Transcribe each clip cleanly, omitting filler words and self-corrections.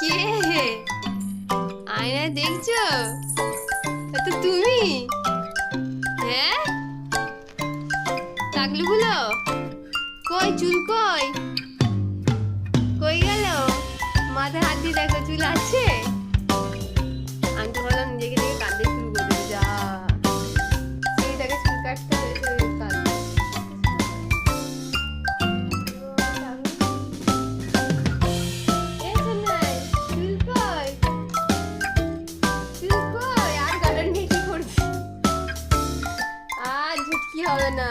কে? আয়নায় দেখছো? তো তুমি? হ্যাঁ, টাকলুগুলো কই? চুল কই? কই গেল? মাথায় হাত দিয়ে দেখো, চুল আছে? আমি তো বললাম নিজেকে দেখে কাঁদতে শুরু করে যা সেইটাকে চুল কাটতে হয়েছে কাঁদতে। ঝুটকি হবে না,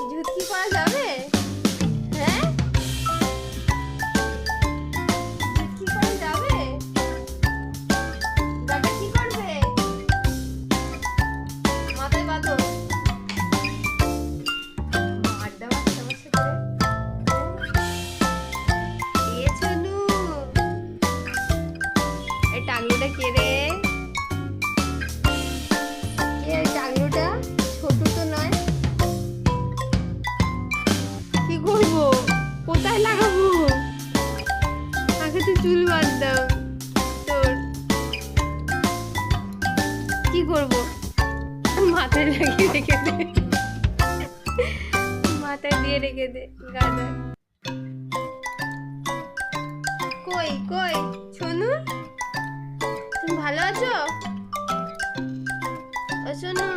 ঝুটকি করা যাবে? হ্যাঁ, ঝুটকি করা যাবে? দাদা কি করবে? মাথায় বাঁধো। আড্ডা মারছে আমার সাথে। এ ছনু, এই টাকলুটা কে রে? টাকলুটা ছোটু তো নয়। কি করবো, কোথায় লাগাবো? আগে তো চুল বাঁধতাম তোর। কি করবো, মাথায় লাগিয়ে রেখে দে, মাথায় দিয়ে রেখে দে গাদা। কই কই সোনু, তুমি ভালো আছো? ও সোনু।